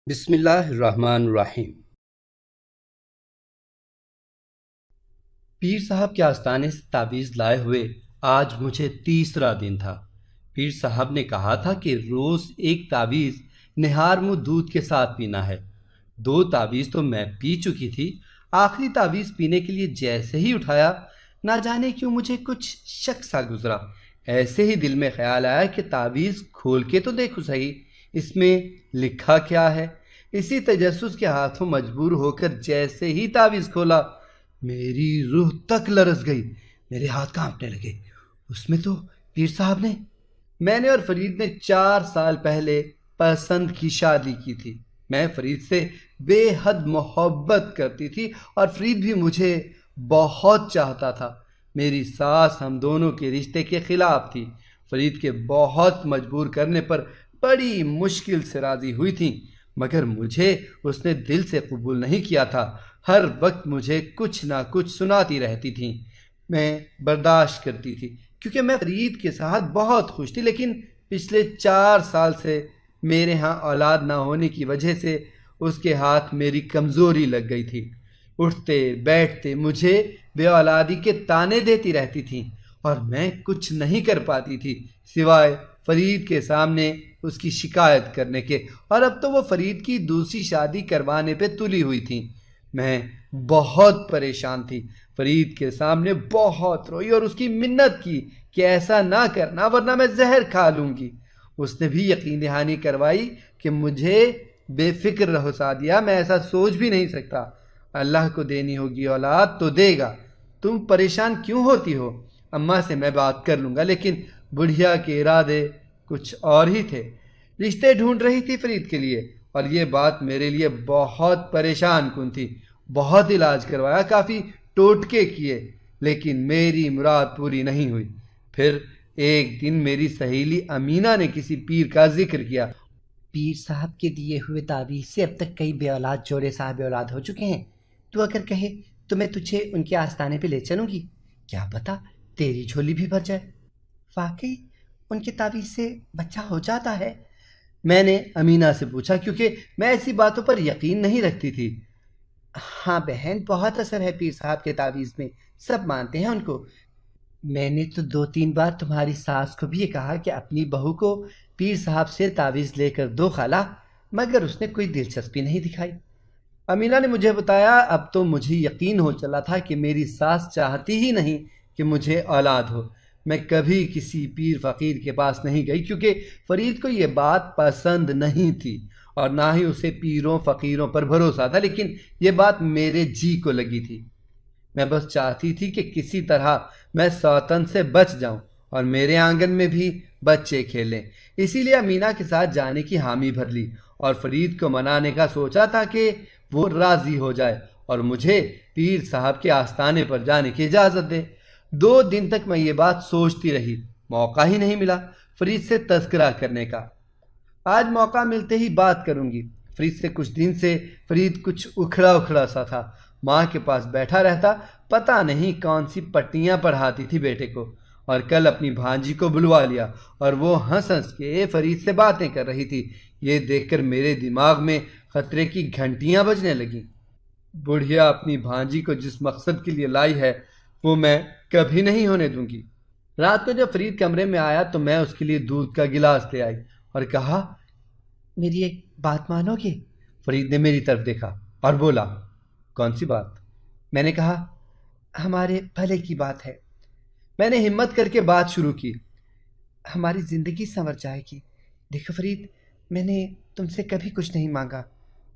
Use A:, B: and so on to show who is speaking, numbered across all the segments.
A: بسم اللہ الرحمن الرحیم۔ پیر صاحب کے آستانے سے تعویذ لائے ہوئے آج مجھے تیسرا دن تھا۔ پیر صاحب نے کہا تھا کہ روز ایک تعویذ نہار منہ دودھ کے ساتھ پینا ہے۔ 2 تعویذ تو میں پی چکی تھی، آخری تعویذ پینے کے لیے جیسے ہی اٹھایا، نہ جانے کیوں مجھے کچھ شک سا گزرا۔ ایسے ہی دل میں خیال آیا کہ تعویذ کھول کے تو دیکھو صحیح، اس میں لکھا کیا ہے۔ اسی تجسس کے ہاتھوں مجبور ہو کر جیسے ہی تعویذ کھولا، میری روح تک لرز گئی، میرے ہاتھ کانپنے لگے۔ اس میں تو پیر صاحب نے، میں نے اور فرید نے 4 سال پہلے پسند کی شادی کی تھی۔ میں فرید سے بے حد محبت کرتی تھی اور فرید بھی مجھے بہت چاہتا تھا۔ میری ساس ہم دونوں کے رشتے کے خلاف تھی۔ فرید کے بہت مجبور کرنے پر بڑی مشکل سے راضی ہوئی تھی، مگر مجھے اس نے دل سے قبول نہیں کیا تھا۔ ہر وقت مجھے کچھ نہ کچھ سناتی رہتی تھی، میں برداشت کرتی تھی کیونکہ میں فرید کے ساتھ بہت خوش تھی، لیکن پچھلے 4 سال سے میرے ہاں اولاد نہ ہونے کی وجہ سے اس کے ہاتھ میری کمزوری لگ گئی تھی۔ اٹھتے بیٹھتے مجھے بے اولادی کے طعنے دیتی رہتی تھی اور میں کچھ نہیں کر پاتی تھی سوائے فرید کے سامنے اس کی شکایت کرنے کے، اور اب تو وہ فرید کی دوسری شادی کروانے پہ تلی ہوئی تھی۔ میں بہت پریشان تھی، فرید کے سامنے بہت روئی اور اس کی منت کی کہ ایسا نہ کرنا ورنہ میں زہر کھا لوں گی۔ اس نے بھی یقین دہانی کروائی کہ مجھے بے فکر رہو سعدیہ، میں ایسا سوچ بھی نہیں سکتا، اللہ کو دینی ہوگی اولاد تو دے گا، تم پریشان کیوں ہوتی ہو؟ اماں سے میں بات کر لوں گا۔ لیکن بڑھیا کے ارادے کچھ اور ہی تھے۔ رشتے ڈھونڈ رہی تھی فرید کے لیے، اور یہ بات میرے لیے بہت پریشان کن تھی۔ بہت علاج کروایا، کافی ٹوٹکے کیے، لیکن میری مراد پوری نہیں ہوئی۔ پھر ایک دن میری سہیلی امینہ نے کسی پیر کا ذکر کیا۔
B: پیر صاحب کے دیے ہوئے تعویذ سے اب تک کئی بے اولاد جوڑے صاحب اولاد ہو چکے ہیں، تو اگر کہے تو میں تجھے ان کے آستانے پہ لے چلوں گی، کیا پتا تیری جھولی بھی بھر جائے۔ واقعی ان کے تعویذ سے بچہ ہو جاتا ہے؟
A: میں نے امینہ سے پوچھا، کیونکہ میں ایسی باتوں پر یقین نہیں رکھتی تھی۔
B: ہاں بہن، بہت اثر ہے پیر صاحب کے تعویذ میں، سب مانتے ہیں ان کو۔ میں نے تو 2-3 بار تمہاری ساس کو بھی یہ کہا کہ اپنی بہو کو پیر صاحب سے تعویذ لے کر دو خالہ، مگر اس نے کوئی دلچسپی نہیں دکھائی۔
A: امینہ نے مجھے بتایا، اب تو مجھے یقین ہو چلا تھا کہ میری ساس چاہتی ہی نہیں کہ مجھے اولاد ہو۔ میں کبھی کسی پیر فقیر کے پاس نہیں گئی، کیونکہ فرید کو یہ بات پسند نہیں تھی اور نہ ہی اسے پیروں فقیروں پر بھروسہ تھا، لیکن یہ بات میرے جی کو لگی تھی۔ میں بس چاہتی تھی کہ کسی طرح میں سوتن سے بچ جاؤں اور میرے آنگن میں بھی بچے کھیلیں۔ اسی لیے امینہ کے ساتھ جانے کی حامی بھر لی اور فرید کو منانے کا سوچا تھا کہ وہ راضی ہو جائے اور مجھے پیر صاحب کے آستانے پر جانے کی اجازت دے۔ 2 دن تک میں یہ بات سوچتی رہی، موقع ہی نہیں ملا فرید سے تذکرہ کرنے کا۔ آج موقع ملتے ہی بات کروں گی۔ فرید سے کچھ دن سے فرید کچھ اکھڑا اکھڑا سا تھا، ماں کے پاس بیٹھا رہتا، پتہ نہیں کون سی پٹیاں پڑھاتی تھی بیٹے کو، اور کل اپنی بھانجی کو بلوا لیا اور وہ ہنس ہنس کے فرید سے باتیں کر رہی تھی۔ یہ دیکھ کر میرے دماغ میں خطرے کی گھنٹیاں بجنے لگیں۔ بڑھیا اپنی بھانجی کو جس مقصد کے لیے لائی ہے وہ میں کبھی نہیں ہونے دوں گی۔ رات کو جب فرید کمرے میں آیا تو میں اس کے لیے دودھ کا گلاس لے آئی اور کہا،
B: میری ایک بات مانو گے؟
A: فرید نے میری طرف دیکھا اور بولا، کون سی بات؟
B: میں نے کہا، ہمارے بھلے کی بات ہے۔
A: میں نے ہمت کر کے بات شروع کی۔
B: ہماری زندگی سنور جائے گی۔ دیکھو فرید، میں نے تم سے کبھی کچھ نہیں مانگا،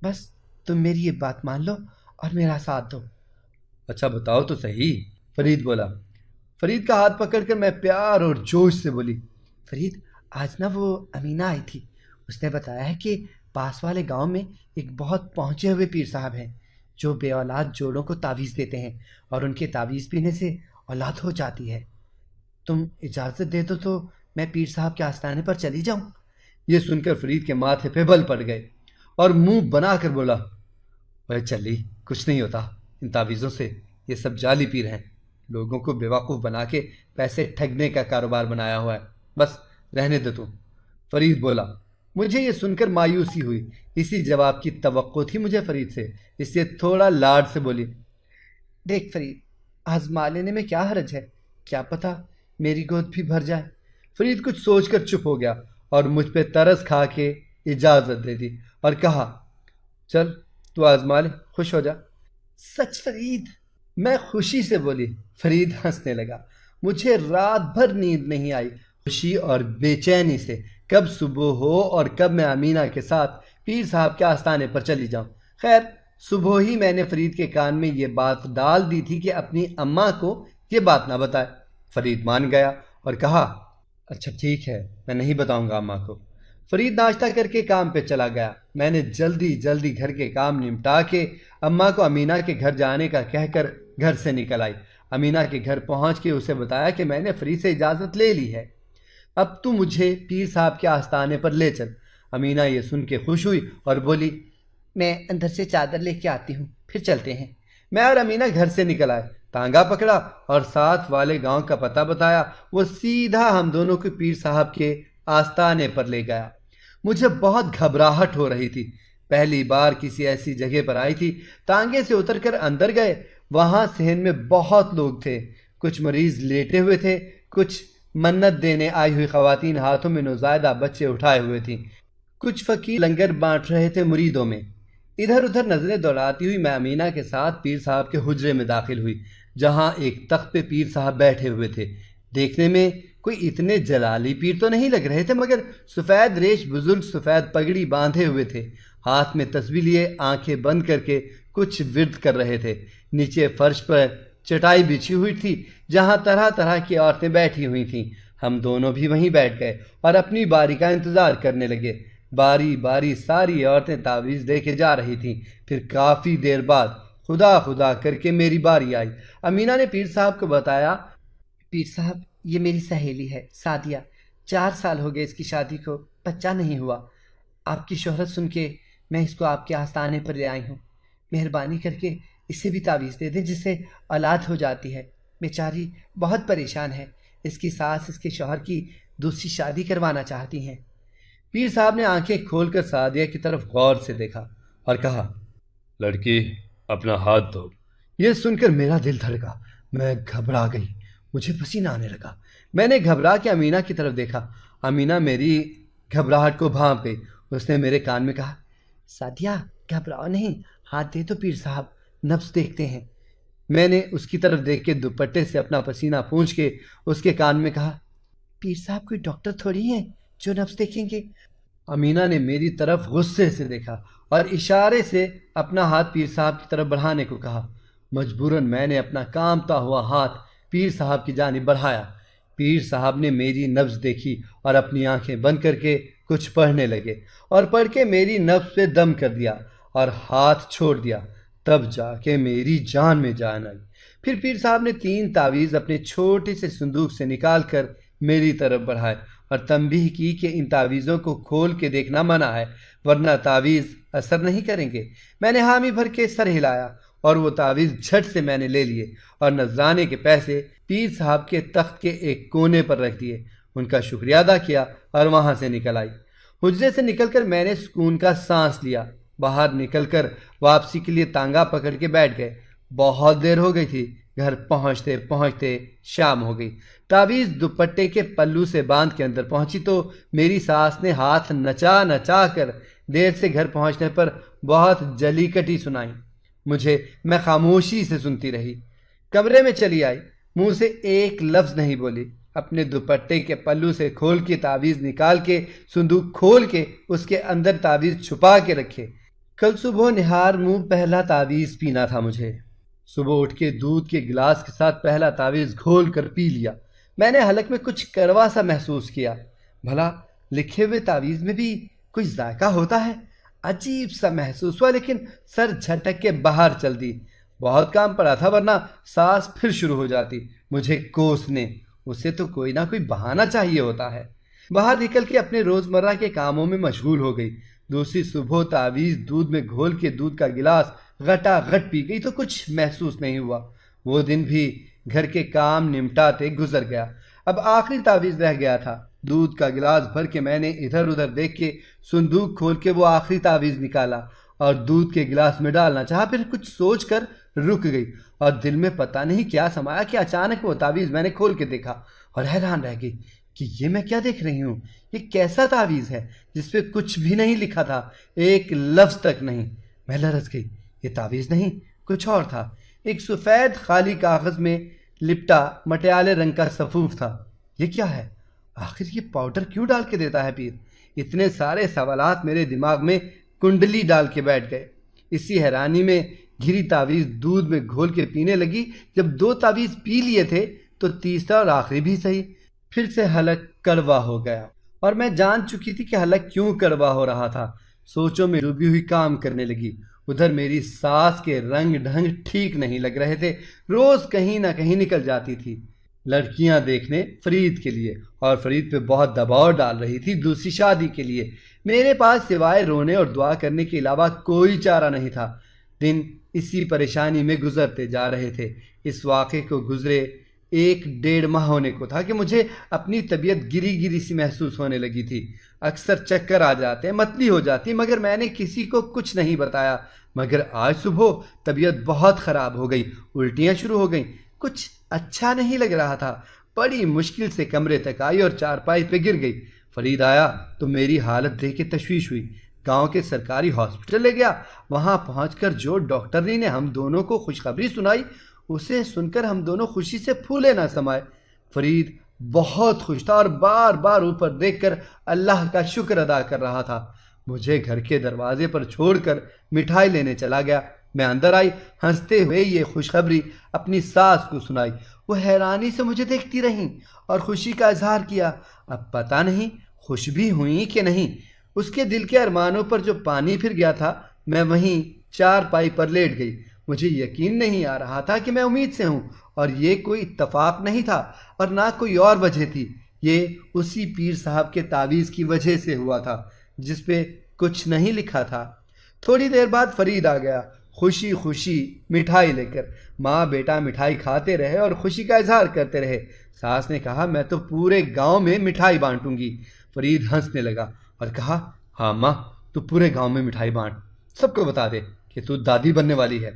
B: بس تم میری یہ بات مان لو اور میرا ساتھ دو۔
A: اچھا بتاؤ تو صحیح، فرید بولا۔ فرید کا ہاتھ پکڑ کر میں پیار اور جوش سے بولی،
B: فرید، آج نا وہ امینہ آئی تھی، اس نے بتایا ہے کہ پاس والے گاؤں میں ایک بہت پہنچے ہوئے پیر صاحب ہیں جو بے اولاد جوڑوں کو تعویذ دیتے ہیں اور ان کے تعویذ پینے سے اولاد ہو جاتی ہے۔ تم اجازت دے دو تو میں پیر صاحب کے آستانے پر چلی جاؤں۔
A: یہ سن کر فرید کے ماتھے پہ بل پڑ گئے اور منہ بنا کر بولا، وہ چلی، کچھ نہیں ہوتا ان تعویذوں سے، یہ سب جعلی پیر ہیں، لوگوں کو بیوقوف بنا کے پیسے ٹھگنے کا کاروبار بنایا ہوا ہے، بس رہنے دے تم۔ فرید بولا، مجھے یہ سن کر مایوسی ہوئی، اسی جواب کی توقع تھی مجھے فرید سے، اس لیے تھوڑا لاڈ سے بولی،
B: دیکھ فرید، آزما لینے میں کیا حرج ہے، کیا پتہ میری گود بھی بھر جائے۔
A: فرید کچھ سوچ کر چپ ہو گیا اور مجھ پہ ترس کھا کے اجازت دے دی اور کہا، چل تو آزما لے، خوش ہو جا۔
B: سچ فرید؟
A: میں خوشی سے بولی۔ فرید ہنسنے لگا۔ مجھے رات بھر نیند نہیں آئی، خوشی اور بے چینی سے، کب صبح ہو اور کب میں امینہ کے ساتھ پیر صاحب کے آستانے پر چلی جاؤں۔ خیر، صبح ہی میں نے فرید کے کان میں یہ بات ڈال دی تھی کہ اپنی اماں کو یہ بات نہ بتائے۔ فرید مان گیا اور کہا، اچھا ٹھیک ہے، میں نہیں بتاؤں گا اماں کو۔ فرید ناشتہ کر کے کام پہ چلا گیا۔ میں نے جلدی جلدی گھر کے کام نمٹا کے اماں کو امینہ کے گھر جانے کا کہہ کر گھر سے نکل آئی۔ امینہ کے گھر پہنچ کے اسے بتایا کہ میں نے فرید سے اجازت لے لی ہے، اب تو مجھے پیر صاحب کے آستانے پر لے چل۔ امینہ یہ سن کے خوش ہوئی اور بولی،
B: میں اندر سے چادر لے کے آتی ہوں، پھر چلتے ہیں۔
A: میں اور امینہ گھر سے نکل آئے، تانگا پکڑا اور ساتھ والے گاؤں کا پتہ بتایا۔ وہ سیدھا ہم دونوں کو پیر صاحب کے آستانے پر لے گیا۔ مجھے بہت گھبراہٹ ہو رہی تھی، پہلی بار کسی ایسی جگہ پر آئی تھی۔ تانگے سے اتر کر اندر گئے، وہاں صحن میں بہت لوگ تھے، کچھ مریض لیٹے ہوئے تھے، کچھ منت دینے آئی ہوئی خواتین ہاتھوں میں نوزائیدہ بچے اٹھائے ہوئے تھیں، کچھ فقیر لنگر بانٹ رہے تھے مریدوں میں۔ ادھر ادھر نظریں دوڑاتی ہوئی میں امینہ کے ساتھ پیر صاحب کے حجرے میں داخل ہوئی، جہاں ایک تخت پہ پیر صاحب بیٹھے ہوئے تھے۔ دیکھنے میں کوئی اتنے جلالی پیر تو نہیں لگ رہے تھے، مگر سفید ریش بزرگ سفید پگڑی باندھے ہوئے تھے، ہاتھ میں تسبیح لیے آنکھیں بند کر کے کچھ ورد کر رہے تھے۔ نیچے فرش پر چٹائی بچھی ہوئی تھی جہاں طرح طرح کی عورتیں بیٹھی ہوئی تھیں۔ ہم دونوں بھی وہیں بیٹھ گئے اور اپنی باری کا انتظار کرنے لگے۔ باری باری ساری عورتیں تعویذ دے کے جا رہی تھیں۔ پھر کافی دیر بعد خدا خدا کر کے میری باری آئی۔ امینہ نے پیر صاحب کو بتایا،
B: پیر صاحب یہ میری سہیلی ہے سعدیہ، 4 سال ہو گئے اس کی شادی کو، بچہ نہیں ہوا۔ آپ کی شہرت سن کے میں اس کو آپ کے آستانے پر لے آئی ہوں، مہربانی کر کے اسے بھی تعویذ دے دیں جس سے اولاد ہو جاتی ہے۔ بیچاری بہت پریشان ہے، اس کی ساس اس کے شوہر کی دوسری شادی کروانا چاہتی ہیں۔
A: پیر صاحب نے آنکھیں کھول کر سعدیہ کی طرف غور سے دیکھا اور کہا، لڑکی اپنا ہاتھ دھو۔ یہ سن کر میرا دل دھڑکا، میں گھبرا گئی، مجھے پسینہ آنے لگا۔ میں نے گھبرا کے امینہ کی طرف دیکھا۔ امینہ میری گھبراہٹ کو بھانپ گئی۔ اس نے میرے کان میں کہا،
B: سعدیہ گھبراؤ نہیں، ہاتھ دے تو پیر صاحب، نبض دیکھتے ہیں۔
A: میں نے اس کی طرف دیکھ کے دوپٹے سے اپنا پسینہ پونچھ کے اس کے کان میں کہا،
B: پیر صاحب کوئی ڈاکٹر تھوڑی ہیں جو نبض دیکھیں گے۔
A: امینہ نے میری طرف غصے سے دیکھا اور اشارے سے اپنا ہاتھ پیر صاحب کی طرف بڑھانے کو کہا۔ مجبوراً میں نے اپنا کانپتا ہوا ہاتھ پیر صاحب کی جانب بڑھایا۔ پیر صاحب نے میری نبض دیکھی اور اپنی آنکھیں بند کر کے کچھ پڑھنے لگے اور پڑھ کے میری نبض پہ دم کر دیا اور ہاتھ چھوڑ دیا۔ تب جا کے میری جان میں جان آئی۔ پھر پیر صاحب نے 3 تعویذ اپنے چھوٹے سے صندوق سے نکال کر میری طرف بڑھائے اور تنبیہ کی کہ ان تعویذوں کو کھول کے دیکھنا منع ہے، ورنہ تعویذ اثر نہیں کریں گے۔ میں نے حامی بھر کے سر ہلایا اور وہ تعویذ جھٹ سے میں نے لے لیے اور نذرانے کے پیسے پیر صاحب کے تخت کے ایک کونے پر رکھ دیے۔ ان کا شکریہ ادا کیا اور وہاں سے نکل آئی۔ حجرے سے نکل کر میں نے سکون کا سانس لیا۔ باہر نکل کر واپسی کے لیے تانگا پکڑ کے بیٹھ گئے۔ بہت دیر ہو گئی تھی، گھر پہنچتے پہنچتے شام ہو گئی۔ تعویذ دوپٹے کے پلو سے باندھ کے اندر پہنچی تو میری ساس نے ہاتھ نچا نچا کر دیر سے گھر پہنچنے پر بہت جلی کٹی سنائی۔ میں خاموشی سے سنتی رہی۔ کمرے میں چلی آئی، منہ سے ایک لفظ نہیں بولی۔ اپنے دوپٹے کے پلو سے کھول کے تعویذ نکال کے صندوق کھول کے اس کے اندر تعویذ چھپا کے رکھے۔ کل صبح نہار منہ پہلا تعویذ پینا تھا مجھے۔ صبح اٹھ کے دودھ کے گلاس کے ساتھ پہلا تعویذ گھول کر پی لیا۔ میں نے حلق میں کچھ کڑوا سا محسوس کیا۔ بھلا لکھے ہوئے تعویذ میں بھی کوئی ذائقہ ہوتا ہے؟ عجیب سا محسوس ہوا، لیکن سر جھٹک کے باہر چل دی۔ بہت کام پڑا تھا، ورنہ ساس پھر شروع ہو جاتی مجھے کوسنے۔ اسے تو کوئی نہ کوئی بہانہ چاہیے ہوتا ہے۔ باہر نکل کے اپنے روزمرہ کے کاموں میں مشغول ہو گئی۔ دوسری صبح تعویذ دودھ میں گھول کے دودھ کا گلاس غٹا غٹ پی گئی تو کچھ محسوس نہیں ہوا۔ وہ دن بھی گھر کے کام نمٹاتے گزر گیا۔ اب آخری تعویذ رہ گیا تھا۔ دودھ کا گلاس بھر کے میں نے ادھر ادھر دیکھ کے صندوق کھول کے وہ آخری تعویذ نکالا اور دودھ کے گلاس میں ڈالنا چاہا، پھر کچھ سوچ کر رک گئی اور دل میں پتہ نہیں کیا سمایا کہ اچانک وہ تعویذ میں نے کھول کے دیکھا اور حیران رہ گئی کہ یہ میں کیا دیکھ رہی ہوں؟ یہ کیسا تعویذ ہے جس پہ کچھ بھی نہیں لکھا تھا، ایک لفظ تک نہیں۔ میں لرز گئی، یہ تعویذ نہیں، کچھ اور تھا۔ ایک سفید خالی کاغذ میں لپٹا مٹیالے رنگ کا سفوف تھا۔ یہ کیا ہے؟ آخر یہ پاؤڈر کیوں ڈال کے دیتا ہے پیر؟ اتنے سارے سوالات میرے دماغ میں کنڈلی ڈال کے بیٹھ گئے۔ اسی حیرانی میں گھری تعویذ دودھ میں گھول کے پینے لگی۔ جب 2 تعویذ پی لیے تھے تو تیسرا اور آخری بھی صحیح، پھر سے حلق کڑوا ہو گیا اور میں جان چکی تھی کہ حلق کیوں کڑوا ہو رہا تھا۔ سوچوں میں ڈوبی ہوئی کام کرنے لگی۔ ادھر میری ساس کے رنگ ڈھنگ ٹھیک نہیں لگ رہے تھے، روز کہیں نہ کہیں نکل جاتی تھی لڑکیاں دیکھنے فرید کے لیے، اور فرید پہ بہت دباؤ ڈال رہی تھی دوسری شادی کے لیے۔ میرے پاس سوائے رونے اور دعا کرنے کے علاوہ کوئی چارہ نہیں تھا۔ دن اسی پریشانی میں گزرتے جا رہے تھے۔ اس واقعے کو گزرے 1-1.5 ماہ ہونے کو تھا کہ مجھے اپنی طبیعت گری گری سی محسوس ہونے لگی تھی۔ اکثر چکر آ جاتے، متلی ہو جاتی، مگر میں نے کسی کو کچھ نہیں بتایا۔ مگر آج صبح طبیعت بہت خراب ہو گئی، الٹیاں شروع ہو گئیں، کچھ اچھا نہیں لگ رہا تھا۔ بڑی مشکل سے کمرے تک آئی اور چارپائی پہ گر گئی۔ فرید آیا تو میری حالت دیکھ کے تشویش ہوئی۔ گاؤں کے سرکاری ہاسپٹل لے گیا۔ وہاں پہنچ کر جو ڈاکٹرنی نے ہم دونوں کو خوشخبری سنائی، اسے سن کر ہم دونوں خوشی سے پھولے نہ سمائے۔ فرید بہت خوش تھا اور بار بار اوپر دیکھ کر اللہ کا شکر ادا کر رہا تھا۔ مجھے گھر کے دروازے پر چھوڑ کر مٹھائی لینے چلا گیا۔ میں اندر آئی، ہنستے ہوئے یہ خوشخبری اپنی ساس کو سنائی۔ وہ حیرانی سے مجھے دیکھتی رہیں اور خوشی کا اظہار کیا۔ اب پتہ نہیں خوش بھی ہوئیں کہ نہیں۔ اس کے دل کے ارمانوں پر جو پانی پھر گیا تھا، میں وہیں چارپائی پر لیٹ گئی۔ مجھے یقین نہیں آ رہا تھا کہ میں امید سے ہوں، اور یہ کوئی اتفاق نہیں تھا اور نہ کوئی اور وجہ تھی۔ یہ اسی پیر صاحب کے تعویذ کی وجہ سے ہوا تھا جس پہ کچھ نہیں لکھا تھا۔ تھوڑی دیر بعد فرید آ گیا، خوشی خوشی مٹھائی لے کر۔ ماں بیٹا مٹھائی کھاتے رہے اور خوشی کا اظہار کرتے رہے۔ ساس نے کہا میں تو پورے گاؤں میں مٹھائی بانٹوں گی۔ فرید ہنسنے لگا اور کہا ہاں ماں، تو پورے گاؤں میں مٹھائی بانٹ، سب کو بتا دے کہ تو دادی بننے والی ہے۔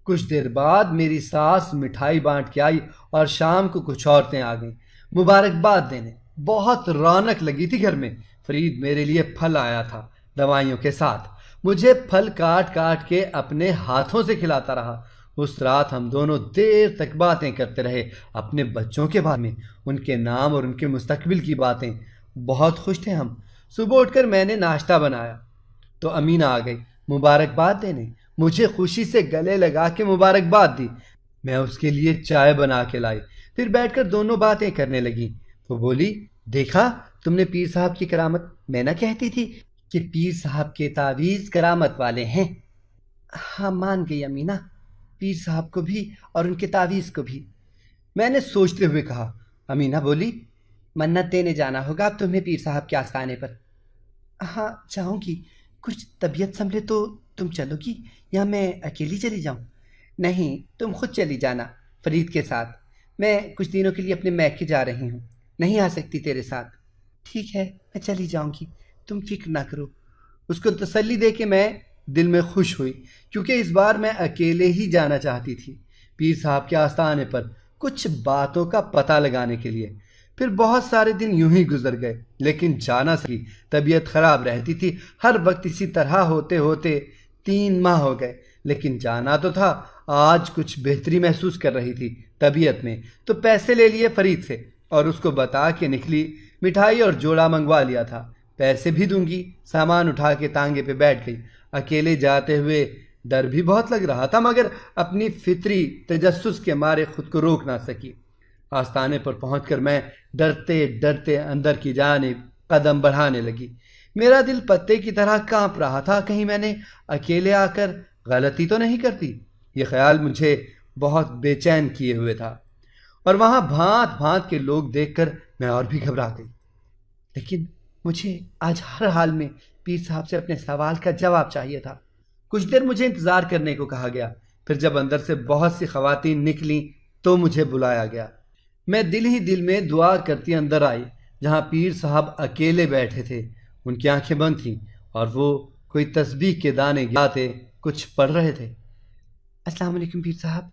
A: کچھ دیر بعد میری ساس مٹھائی بانٹ کے آئی اور شام کو کچھ عورتیں آ گئیں مبارکباد دینے۔ بہت رونق لگی تھی گھر میں۔ فرید میرے لیے پھل آیا تھا دوائیوں کے ساتھ۔ مجھے پھل کاٹ کاٹ کے اپنے ہاتھوں سے کھلاتا رہا۔ اس رات ہم دونوں دیر تک باتیں کرتے رہے، اپنے بچوں کے بارے میں، ان کے نام اور ان کے مستقبل کی باتیں۔ بہت خوش تھے ہم۔ صبح اٹھ کر میں نے ناشتہ بنایا تو امینہ آ گئی مبارکباد دینے۔ مجھے خوشی سے گلے لگا کے مبارکباد دی۔ میں اس کے لیے چائے بنا کے لائی، پھر بیٹھ کر دونوں باتیں کرنے لگیں۔ وہ بولی دیکھا تم نے پیر صاحب کی کرامت، میں نہ کہتی تھی کہ پیر صاحب کے تعویذ کرامت والے ہیں۔ ہاں مان گئی امینہ، پیر صاحب کو بھی اور ان کے تعویذ کو بھی، میں نے سوچتے ہوئے کہا۔ امینہ بولی منت دینے جانا ہوگا اب تمہیں پیر صاحب کے آستانے پر۔ ہاں جاؤں گی، کچھ طبیعت سنبھلے تو تم چلو گی یا میں اکیلی چلی جاؤں؟ نہیں، تم خود چلی جانا فرید کے ساتھ، میں کچھ دنوں کے لیے اپنے میکے جا رہی ہوں، نہیں آ سکتی تیرے ساتھ۔ ٹھیک ہے میں چلی جاؤں گی، تم فکر نہ کرو۔ اس کو تسلی دے کے میں دل میں خوش ہوئی، کیونکہ اس بار میں اکیلے ہی جانا چاہتی تھی پیر صاحب کے آستانے پر کچھ باتوں کا پتہ لگانے کے لیے۔ پھر بہت سارے دن یوں ہی گزر گئے، لیکن جانا سکی، طبیعت خراب رہتی تھی۔ ہر وقت اسی طرح ہوتے ہوتے 3 ماہ ہو گئے، لیکن جانا تو تھا۔ آج کچھ بہتری محسوس کر رہی تھی طبیعت میں، تو پیسے لے لیے فرید سے اور اس کو بتا کے نکلی۔ مٹھائی اور جوڑا منگوا لیا تھا، پیسے بھی دوں گی۔ سامان اٹھا کے تانگے پہ بیٹھ گئی۔ اکیلے جاتے ہوئے ڈر بھی بہت لگ رہا تھا، مگر اپنی فطری تجسس کے مارے خود کو روک نہ سکی۔ آستانے پر پہنچ کر میں ڈرتے ڈرتے اندر کی جانب قدم بڑھانے لگی۔ میرا دل پتے کی طرح کانپ رہا تھا، کہیں میں نے اکیلے آ کر غلطی تو نہیں کرتی۔ یہ خیال مجھے بہت بے چین کیے ہوئے تھا، اور وہاں بھانت بھانت کے لوگ دیکھ کر میں اور بھی گھبرا گئی۔ لیکن مجھے آج ہر حال میں پیر صاحب سے اپنے سوال کا جواب چاہیے تھا۔ کچھ دیر مجھے انتظار کرنے کو کہا گیا، پھر جب اندر سے بہت سی خواتین نکلیں تو مجھے بلایا گیا۔ میں دل ہی دل میں دعا کرتی اندر آئی۔ جہاں پیر صاحب اکیلے بیٹھے تھے۔ ان کی آنکھیں بند تھیں اور وہ کوئی تسبیح کے دانے گاتے کچھ پڑھ رہے تھے۔
B: السلام علیکم پیر صاحب۔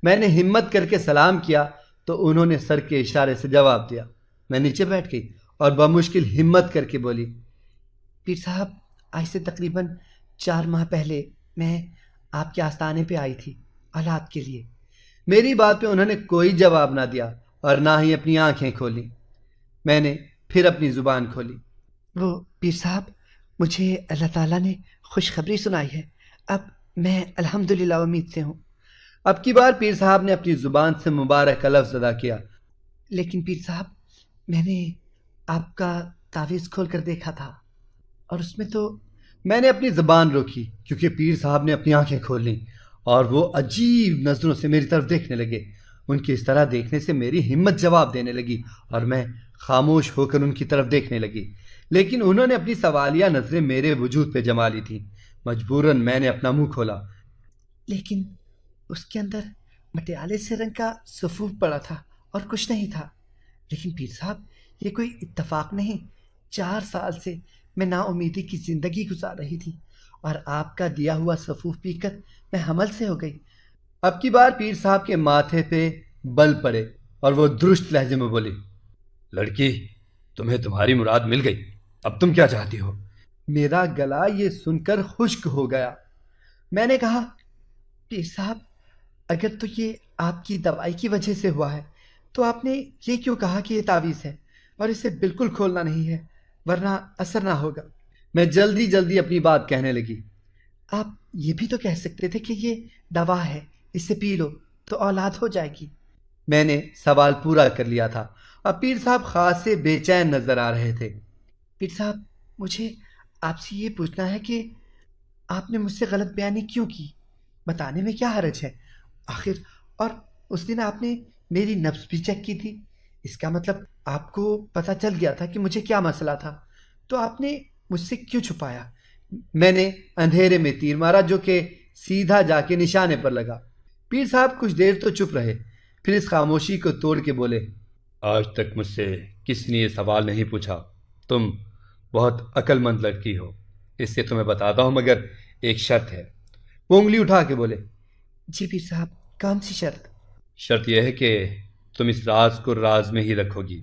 A: میں نے ہمت کر کے سلام کیا تو انہوں نے سر کے اشارے سے جواب دیا۔ میں نیچے بیٹھ گئی اور بمشکل ہمت کر کے بولی،
B: پیر صاحب، آج سے تقریباً 4 ماہ پہلے میں آپ کے آستانے پہ آئی تھی اولاد کے لیے۔
A: میری بات پہ انہوں نے کوئی جواب نہ دیا اور نہ ہی اپنی آنکھیں کھولیں۔ میں نے پھر اپنی زبان کھولی۔
B: وہ پیر صاحب، مجھے اللہ تعالیٰ نے خوشخبری سنائی ہے۔ اب میں الحمدللہ امید سے ہوں۔
A: اب کی بار پیر صاحب نے اپنی زبان سے مبارک کا لفظ ادا کیا۔
B: لیکن پیر صاحب، میں نے آپ کا تعویذ کھول کر دیکھا تھا اور اس میں تو…
A: میں نے اپنی زبان روکی کیونکہ پیر صاحب نے اپنی آنکھیں کھول لیں اور وہ عجیب نظروں سے میری طرف دیکھنے لگے۔ ان کے اس طرح دیکھنے سے میری ہمت جواب دینے لگی اور میں خاموش ہو کر ان کی طرف دیکھنے لگی، لیکن انہوں نے اپنی سوالیہ نظریں میرے وجود پہ جما لی تھیں۔ مجبوراً میں نے اپنا منہ کھولا۔
B: لیکن اس کے اندر مٹیالے سے رنگ کا صفوف پڑا تھا اور کچھ نہیں تھا۔ لیکن پیر صاحب، یہ کوئی اتفاق نہیں۔ 4 سال سے میں نا امیدی کی زندگی گزار رہی تھی اور آپ کا دیا ہوا صفوف پی کر میں حمل سے ہو گئی۔
A: اب کی بار پیر صاحب کے ماتھے پہ بل پڑے اور وہ درست لہجے میں بولی، لڑکی، تمہیں تمہاری مراد مل گئی، اب تم کیا چاہتی ہو؟ میرا گلا یہ سن کر خشک ہو گیا۔
B: میں نے کہا، پیر صاحب، اگر تو یہ آپ کی دوائی کی وجہ سے ہوا ہے تو آپ نے یہ کیوں کہا کہ یہ تعویذ ہے اور اسے بالکل کھولنا نہیں ہے ورنہ اثر نہ ہوگا؟
A: میں جلدی جلدی اپنی بات کہنے لگی۔
B: آپ یہ بھی تو کہہ سکتے تھے کہ یہ دوا ہے، اسے پی لو تو اولاد ہو جائے گی۔
A: میں نے سوال پورا کر لیا تھا۔ اب پیر صاحب خاصے بے چین نظر آ رہے تھے۔
B: پیر صاحب، مجھے آپ سے یہ پوچھنا ہے کہ آپ نے مجھ سے غلط بیانی کیوں کی؟ بتانے میں کیا حرج ہے؟ آخر اور اس دن آپ نے میری نبض بھی چیک کی تھی، اس کا مطلب آپ کو پتہ چل گیا تھا کہ مجھے کیا مسئلہ تھا، تو آپ نے مجھ سے کیوں چھپایا؟
A: میں نے اندھیرے میں تیر مارا جو کہ سیدھا جا کے نشانے پر لگا۔ پیر صاحب کچھ دیر تو چپ رہے، پھر اس خاموشی کو توڑ کے بولے، آج تک مجھ سے کس نے یہ سوال نہیں پوچھا۔ تم بہت عقل مند لڑکی ہو، اس سے تمہیں بتاتا ہوں، مگر ایک شرط ہے۔ وہ انگلی اٹھا کے بولے،
B: جی پیر صاحب، کون سی شرط؟
A: شرط یہ ہے کہ تم اس راز کو راز میں ہی رکھو گی،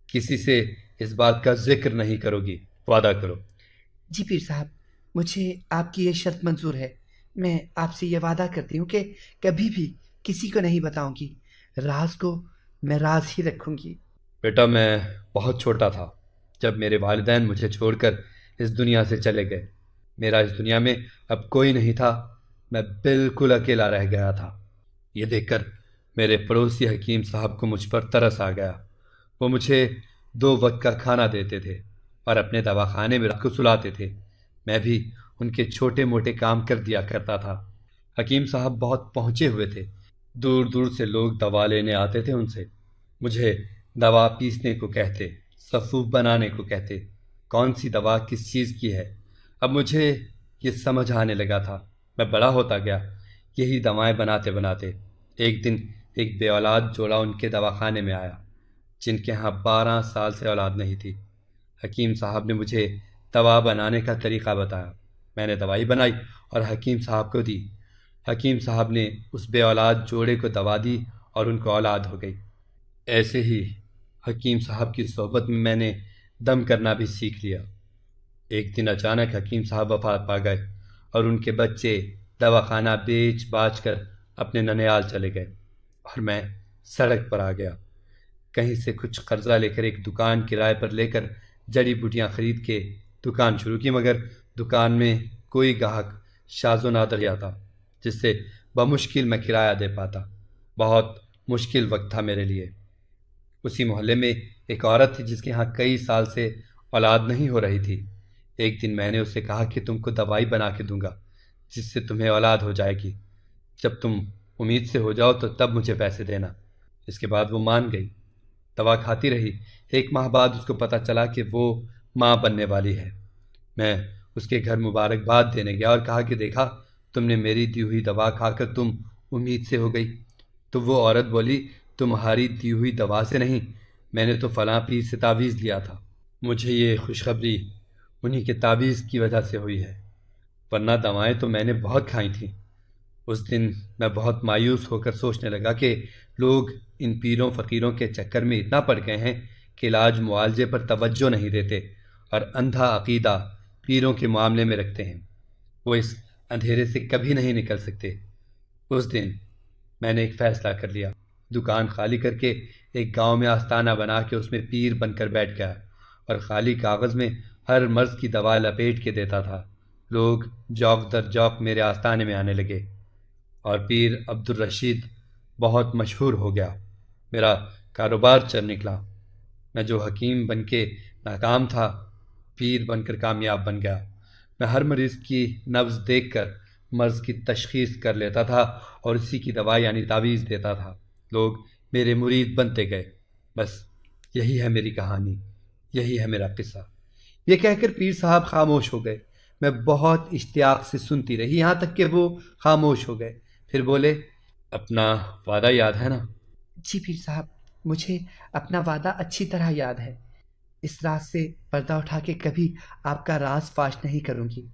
A: کسی سے اس بات کا ذکر نہیں کرو گی، وعدہ کرو۔
B: جی پیر صاحب، مجھے آپ کی یہ شرط منظور ہے۔ میں آپ سے یہ وعدہ کرتی ہوں کہ کبھی بھی کسی کو نہیں بتاؤں گی، راز کو میں راز ہی رکھوں گی۔
A: بیٹا، میں بہت چھوٹا تھا جب میرے والدین مجھے چھوڑ کر اس دنیا سے چلے گئے۔ میرا اس دنیا میں اب کوئی نہیں تھا، میں بالکل اکیلا رہ گیا تھا۔ یہ دیکھ کر میرے پڑوسی حکیم صاحب کو مجھ پر ترس آ گیا۔ وہ مجھے 2 وقت کا کھانا دیتے تھے اور اپنے دواخانے میں رکھ کو سلاتے تھے۔ میں بھی ان کے چھوٹے موٹے کام کر دیا کرتا تھا۔ حکیم صاحب بہت پہنچے ہوئے تھے، دور دور سے لوگ دوا لینے آتے تھے ان سے۔ مجھے دوا پیسنے کو کہتے، صفوف بنانے کو کہتے، کون سی دوا کس چیز کی ہے۔ اب مجھے یہ سمجھ آنے لگا تھا۔ میں بڑا ہوتا گیا یہی دوائیں بناتے بناتے۔ ایک دن ایک بے اولاد جوڑا ان کے دواخانے میں آیا جن کے ہاں 12 سال سے اولاد نہیں تھی۔ حکیم صاحب نے مجھے دوا بنانے کا طریقہ بتایا۔ میں نے دوائی بنائی اور حکیم صاحب کو دی۔ حکیم صاحب نے اس بے اولاد جوڑے کو دوا دی اور ان کو اولاد ہو گئی۔ ایسے ہی حکیم صاحب کی صحبت میں میں نے دم کرنا بھی سیکھ لیا۔ ایک دن اچانک حکیم صاحب وفات پا گئے اور ان کے بچے دواخانہ بیچ باچ کر اپنے ننیال چلے گئے اور میں سڑک پر آ گیا۔ کہیں سے کچھ قرضہ لے کر ایک دکان کرائے پر لے کر جڑی بوٹیاں خرید کے دکان شروع کی، مگر دکان میں کوئی گاہک شاذ و نادر آتا جس سے بمشکل میں کرایہ دے پاتا۔ بہت مشکل وقت تھا میرے لیے۔ اسی محلے میں ایک عورت تھی جس کے ہاں کئی سال سے اولاد نہیں ہو رہی تھی۔ ایک دن میں نے اسے کہا کہ تم کو دوائی بنا کے دوں گا جس سے تمہیں اولاد ہو جائے گی، جب تم امید سے ہو جاؤ تو تب مجھے پیسے دینا۔ اس کے بعد وہ مان گئی، دوا کھاتی رہی۔ 1 ماہ بعد اس کو پتہ چلا کہ وہ ماں بننے والی ہے۔ میں اس کے گھر مبارکباد دینے گیا اور کہا کہ دیکھا، تم نے میری دی ہوئی دوا کھا کر تم امید سے ہو گئی۔ تو وہ عورت بولی، تمہاری دی ہوئی دوا سے نہیں، میں نے تو فلاں پیر سے تعویذ لیا تھا، مجھے یہ خوشخبری انہی کے تعویذ کی وجہ سے ہوئی ہے، ورنہ دوائیں تو میں نے بہت کھائی تھیں۔ اس دن میں بہت مایوس ہو کر سوچنے لگا کہ لوگ ان پیروں فقیروں کے چکر میں اتنا پڑ گئے ہیں کہ علاج معالجے پر توجہ نہیں دیتے اور اندھا عقیدہ پیروں کے معاملے میں رکھتے ہیں، وہ اس اندھیرے سے کبھی نہیں نکل سکتے۔ اس دن میں نے ایک فیصلہ کر لیا، دکان خالی کر کے ایک گاؤں میں آستانہ بنا کے اس میں پیر بن کر بیٹھ گیا اور خالی کاغذ میں ہر مرض کی دوا لپیٹ کے دیتا تھا۔ لوگ جوق در جوق میرے آستانے میں آنے لگے اور پیر عبدالرشید بہت مشہور ہو گیا، میرا کاروبار چل نکلا۔ میں جو حکیم بن کے ناکام تھا، پیر بن کر کامیاب بن گیا۔ میں ہر مریض کی نبض دیکھ کر مرض کی تشخیص کر لیتا تھا اور اسی کی دوا یعنی تعویذ دیتا تھا۔ لوگ میرے مرید بنتے گئے۔ بس یہی ہے میری کہانی، یہی ہے میرا قصہ۔ یہ کہہ کر پیر صاحب خاموش ہو گئے۔ میں بہت اشتیاق سے سنتی رہی، یہاں تک کہ وہ خاموش ہو گئے۔ پھر بولے، اپنا وعدہ یاد ہے نا؟
B: جی پیر صاحب، مجھے اپنا وعدہ اچھی طرح یاد ہے۔ اس راز سے پردہ اٹھا کے کبھی آپ کا راز فاش نہیں کروں گی۔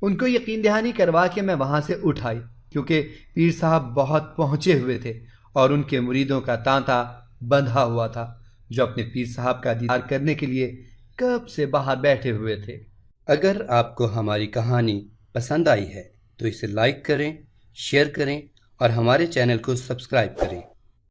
B: ان کو یقین دہانی کروا کے میں وہاں سے اٹھ آئی، کیونکہ پیر صاحب بہت پہنچے ہوئے تھے اور ان کے مریدوں کا تانتا بندھا ہوا تھا، جو اپنے پیر صاحب کا دیدار کرنے کے لیے کب سے باہر بیٹھے ہوئے تھے۔
A: اگر آپ کو ہماری کہانی پسند آئی ہے تو اسے لائک کریں، شیئر کریں اور ہمارے چینل کو سبسکرائب کریں۔